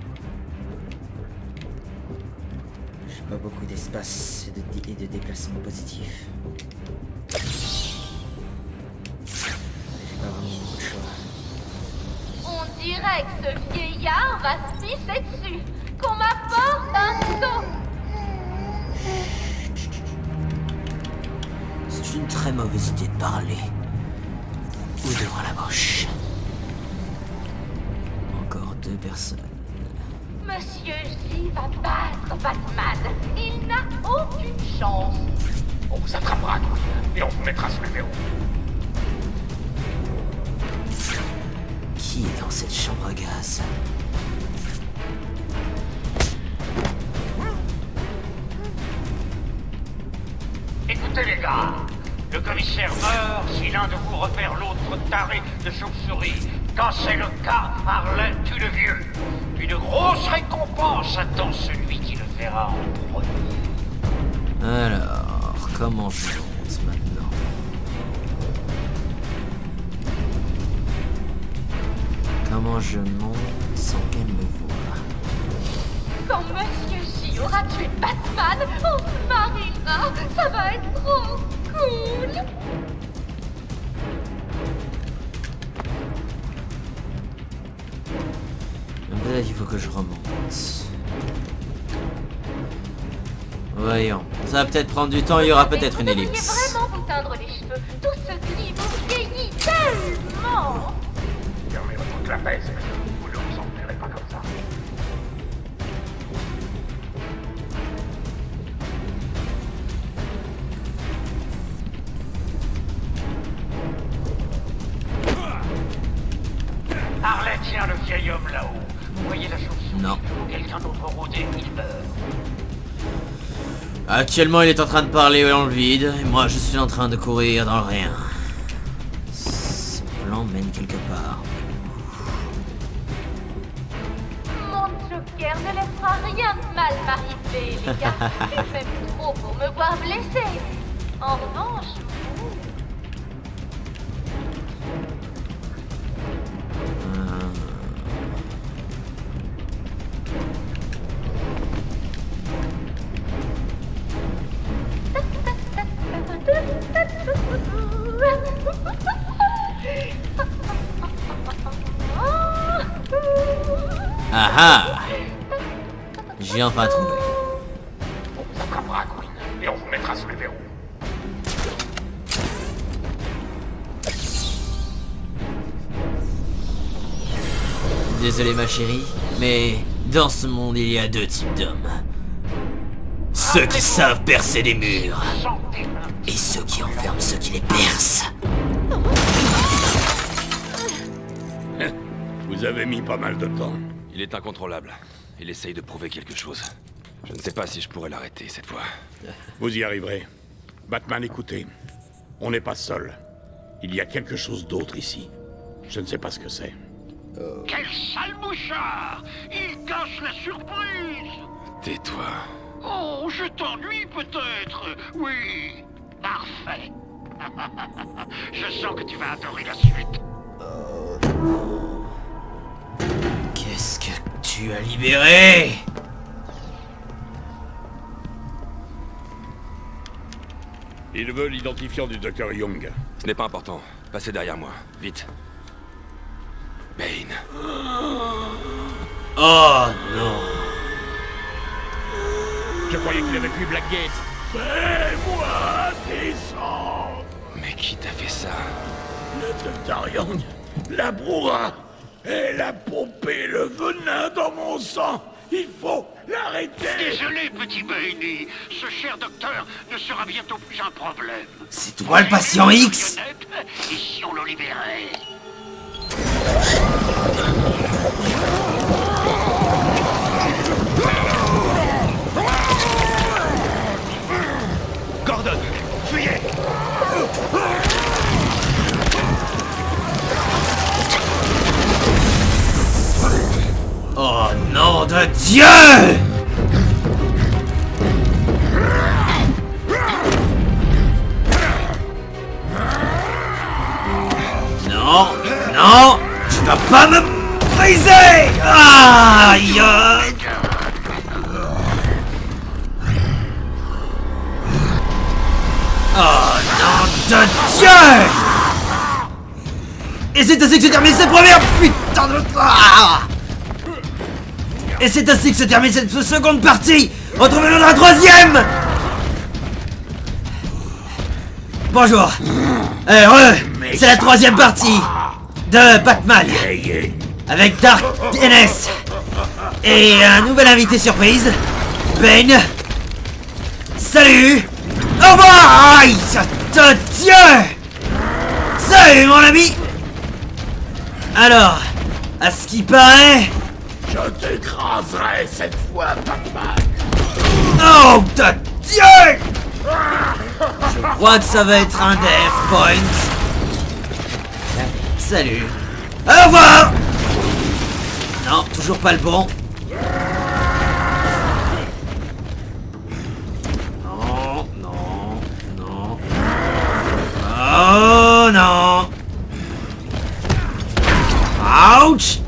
J'ai pas beaucoup d'espace et de déplacement positif. J'ai pas vraiment beaucoup de choix. On dirait que ce vieillard va se pisser dessus. Qu'on m'apporte un seau. C'est une très mauvaise idée de parler. Ou devant la bouche. Encore 2 personnes. Monsieur J va battre Batman. Il n'a aucune chance. On vous attrapera, et on vous mettra sous le verrou. Qui est dans cette chambre à gaz? Écoutez les gars, le commissaire meurt si l'un de vous repère l'autre taré de chauve-souris. Quand c'est le cas, Harley tue le vieux. Une grosse récompense attend celui qui le verra en premier. Alors, comment je monte maintenant? Comment je monte sans qu'elle me voie? Quand Monsieur J aura tué Batman, on se mariera. Ça va être trop cool. Peut-être qu'il faut que je remonte. Voyons. Ça va peut-être prendre du temps, il y aura peut-être une ellipse. Vous devriez vraiment vous teindre les cheveux. Tout ce gris vous vieillit tellement. Fermez votre clapet, vous ne vous enverrez pas comme ça. Harley tient le vieil homme là-haut. Vous voyez la chauve-souris Non. ou quelqu'un d'autre rôder, il meurt. Actuellement, il est en train de parler dans le vide, et moi, je suis en train de courir dans le rien. Ce plan mène quelque part. Mon Joker ne laissera rien de mal m'arriver, les gars. Tu m'aimes trop pour me voir blessé. En revanche, vous... Ah ah! J'ai enfin trouvé. On vous attrapera, Queen, et on vous mettra sous le verrou. Désolé ma chérie, mais dans ce monde il y a 2 types d'hommes. Ceux qui savent percer des murs, et ceux qui enferment ceux qui les percent. Vous avez mis pas mal de temps. Il est incontrôlable. Il essaye de prouver quelque chose. Je ne sais pas si je pourrais l'arrêter cette fois. Vous y arriverez. Batman, écoutez. On n'est pas seul. Il y a quelque chose d'autre ici. Je ne sais pas ce que c'est. Quel sale mouchard! Il cache la surprise! Tais-toi. Oh, je t'ennuie peut-être? Oui, parfait. Je sens que tu vas adorer la suite. Qu'est-ce que tu as libéré? Il veut l'identifiant du Dr. Young. Ce n'est pas important. Passez derrière moi, vite. Bane. Oh non. Je croyais qu'il avait fui Blackgate. Fais-moi descendre. Mais qui t'a fait ça? Le Dr. Young, la brouhaha. Elle a pompé le venin dans mon sang. Il faut l'arrêter. Désolé, petit Bailey. Ce cher docteur ne sera bientôt plus un problème. C'est toi le patient X? Et si on le libérait? Gordon, fuyez. Oh nom de Dieu! Non, non, tu vas pas me briser! Aïe! Oh nom de Dieu! Et c'est ainsi que se termine cette première putain de... Ah! Et c'est ainsi que se termine cette seconde partie. Retrouvez-nous dans la troisième. Bonjour. C'est la troisième partie de Batman avec Dark NS et un nouvel invité surprise, Bane. Salut. Au revoir. Aïe, Dieu. Salut mon ami. Alors, à ce qui paraît... Je t'écraserai cette fois, Batman. Oh, de Dieu! Je crois que ça va être un death point. Salut. Au revoir! Non, toujours pas le bon. Non, non, non. Oh non! Ouch!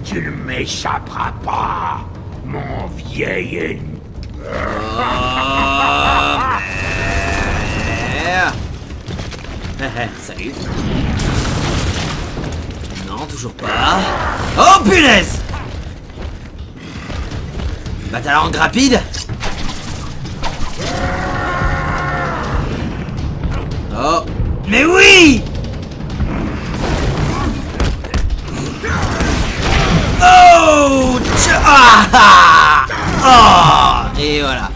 Tu ne m'échapperas pas, mon vieil ennemi. Oh, merde. Salut. Non, toujours pas. Oh, punaise! Batalangue rapide. Oh, mais oui! Oh, et voilà.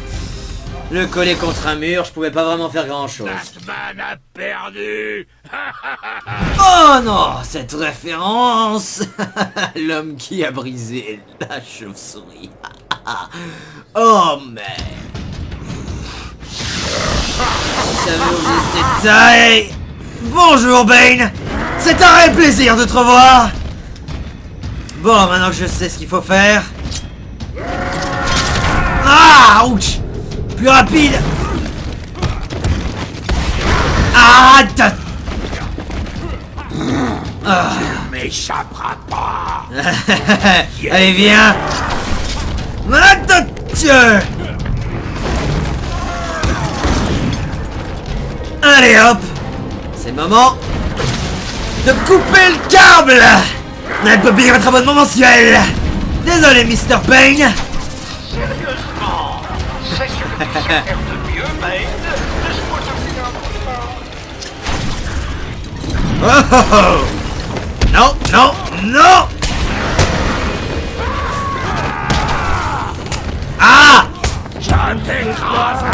Le coller contre un mur, je pouvais pas vraiment faire grand chose. Batman a perdu. Oh non, cette référence. L'homme qui a brisé la chauve-souris. Oh merde. J'avais oublié ce détail. Bonjour Bane. C'est un réel plaisir de te revoir. Bon, maintenant que je sais ce qu'il faut faire... Ah, ouch! Plus rapide! Ah, Ah. Tu ne m'échapperas pas. Allez, viens! Dieu! Allez, hop! C'est le moment de couper le câble! Elle peut payer votre abonnement mensuel. Désolé, Mr. Payne. Sérieusement, c'est ce que tu sais faire de mieux, Bane. Laisse-moi te faire un Oh, oh, oh. Non, non, non. Ah! Je t'écraserai.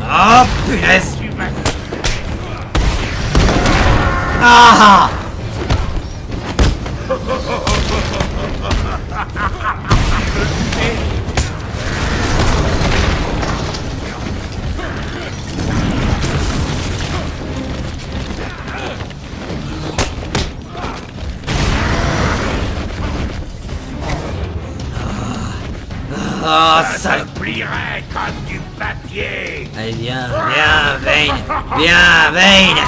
Oh, punaise. Ah! Ah, ça plierait comme du papier. Allez, viens, viens, Bane. Viens, Bane.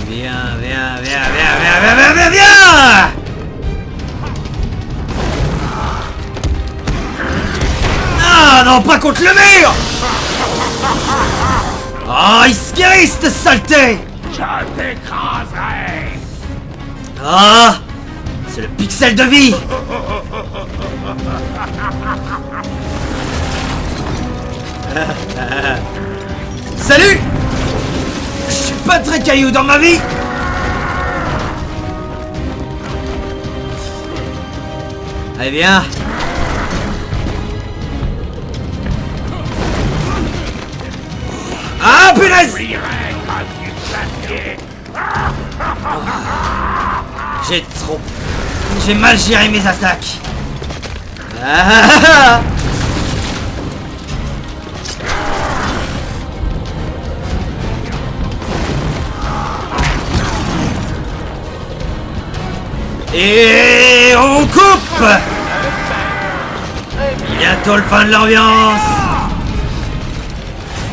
Viens, viens, viens, viens, viens, viens, viens, viens, viens! Ah! non, pas contre le mur! Oh, il se guérit, cette saleté! Je t'écraserai! Ah! C'est le pixel de vie! Salut! Je suis pas très caillou dans ma vie! Allez, viens! Ah, punaise! J'ai mal géré mes attaques. Ah. Et on coupe. Bientôt le fin de l'ambiance.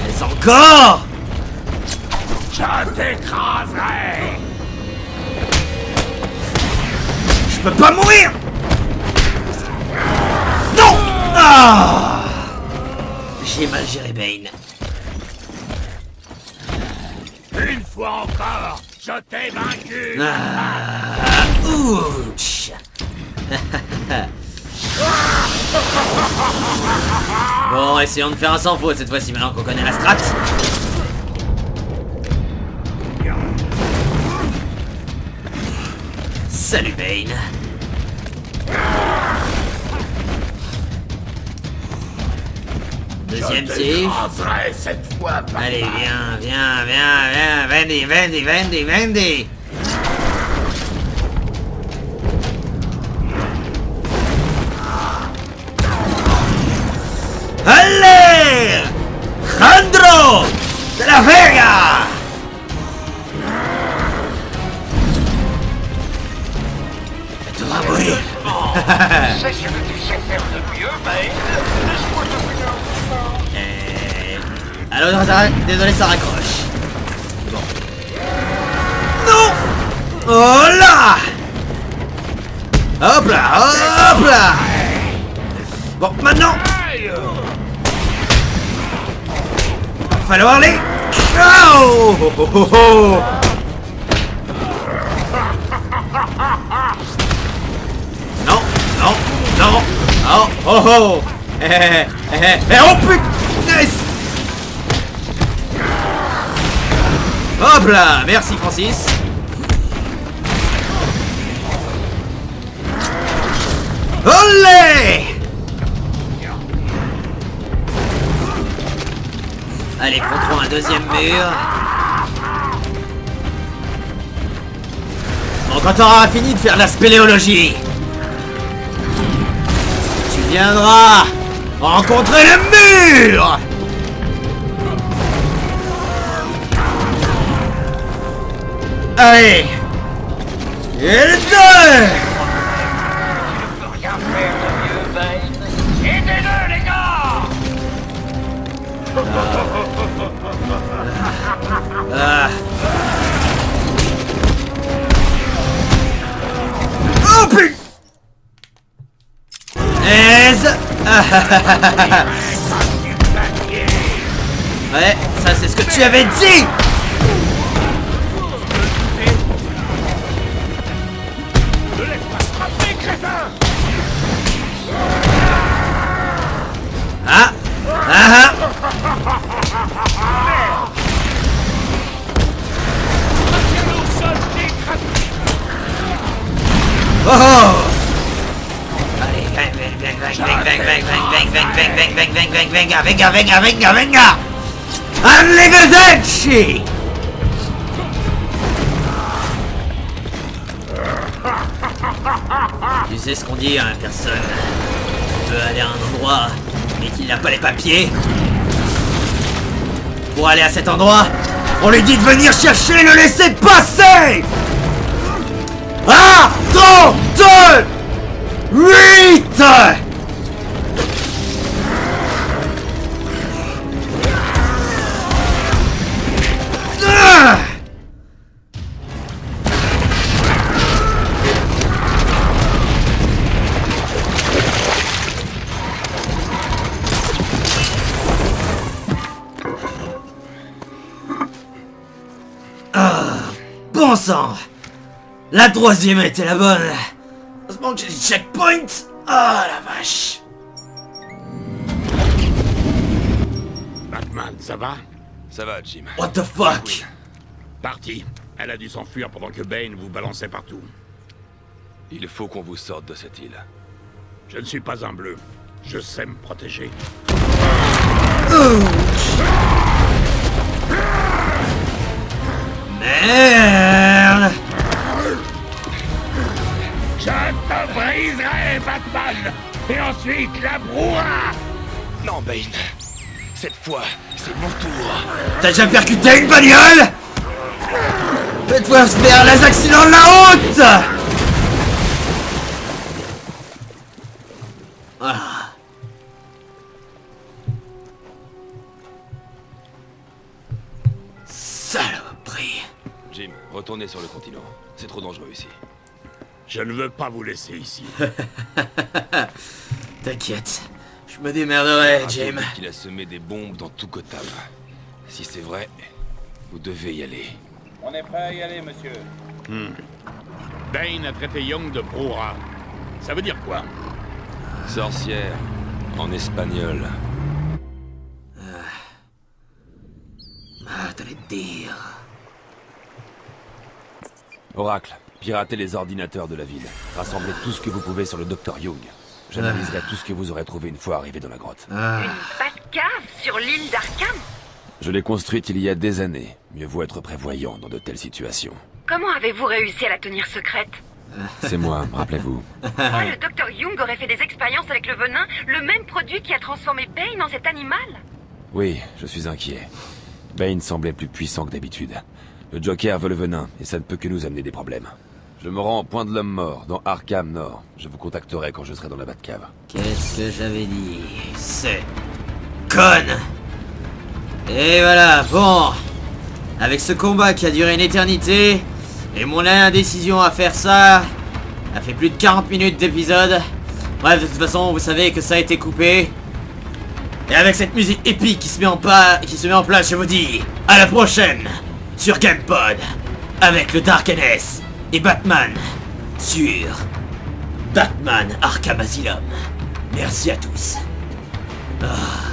Mais encore. Je t'écraserai! Je peux pas mourir! Non! Ah! J'ai mal géré Bane. Une fois encore, je t'ai vaincu! Ah! Ouch! Bon, essayons de faire un sans faute cette fois-ci, maintenant qu'on connaît la strat. Salut Bane. Deuxième cible. Allez, viens, Vendy. Allez! Jandro de la Vega! Tu vas mourir. C'est ce que tu sais faire de mieux, Bane. Laisse-moi te finir. Alors, désolé, ça raccroche. Bon. Non! Oh là! Hop là! Bon, maintenant! Va falloir aller! Oh! Non! Oh! Oh putain! Hop là! Merci Francis! Olé! Allez, contrôle un deuxième mur. Bon, quand t'auras fini de faire la spéléologie, tu viendras rencontrer le mur. Allez! Et le deux! Rien faire de mieux, Bane. Aidez-le, les gars! Oh putain! Ouais, ça c'est ce que tu avais dit! Ne laisse pas se frapper, crétin! Ah! Oh! Allez, venga! Arrivederci! Tu sais ce qu'on dit à une personne qui veut aller à un endroit mais qui n'a pas les papiers? Pour aller à cet endroit, on lui dit de venir chercher le laisser-passer! Ah! 8! sang. La troisième était la bonne. Heureusement que j'ai dit checkpoint. Oh la vache. Batman, ça va? Ça va, Jim. What the fuck? Parti. Elle a dû s'enfuir pendant que Bane vous balançait partout. Il faut qu'on vous sorte de cette île. Je ne suis pas un bleu. Je sais me protéger. Merde! Je te briserai, Batman! Et ensuite, la brouhaha! Non, Bane. Cette fois, c'est mon tour. T'as déjà percuté une bagnole? Fais-toi faire les accidents de la route! Voilà. Saloperie. Jim, retournez sur le continent. C'est trop dangereux ici. Je ne veux pas vous laisser ici. T'inquiète. Je me démerderai, Jim. Il a semé des bombes dans tout Gotham. Si c'est vrai, vous devez y aller. On est prêt à y aller, monsieur. Bane a traité Young de brouhaha. Ça veut dire quoi? Sorcière, en espagnol. T'allais te dire. Oracle, piratez les ordinateurs de la ville. Rassemblez tout ce que vous pouvez sur le Dr Young. J'analyserai tout ce que vous aurez trouvé une fois arrivé dans la grotte. Une Batcave sur l'île d'Arkham? Je l'ai construite il y a des années. Mieux vaut être prévoyant dans de telles situations. Comment avez-vous réussi à la tenir secrète? C'est moi, rappelez-vous. Quoi, le Dr Young aurait fait des expériences avec le venin, le même produit qui a transformé Bane en cet animal? Oui, je suis inquiet. Bane semblait plus puissant que d'habitude. Le Joker veut le venin, et ça ne peut que nous amener des problèmes. Je me rends au point de l'homme mort, dans Arkham Nord. Je vous contacterai quand je serai dans la Batcave. Qu'est-ce que j'avais dit? C'est... conne! Et voilà, bon. Avec ce combat qui a duré une éternité, et mon indécision à faire ça, a fait plus de 40 minutes d'épisode. Bref, de toute façon, vous savez que ça a été coupé. Et avec cette musique épique qui se met en place, je vous dis à la prochaine sur GamePod avec le Darkness et Batman sur Batman Arkham Asylum. Merci à tous. Ah.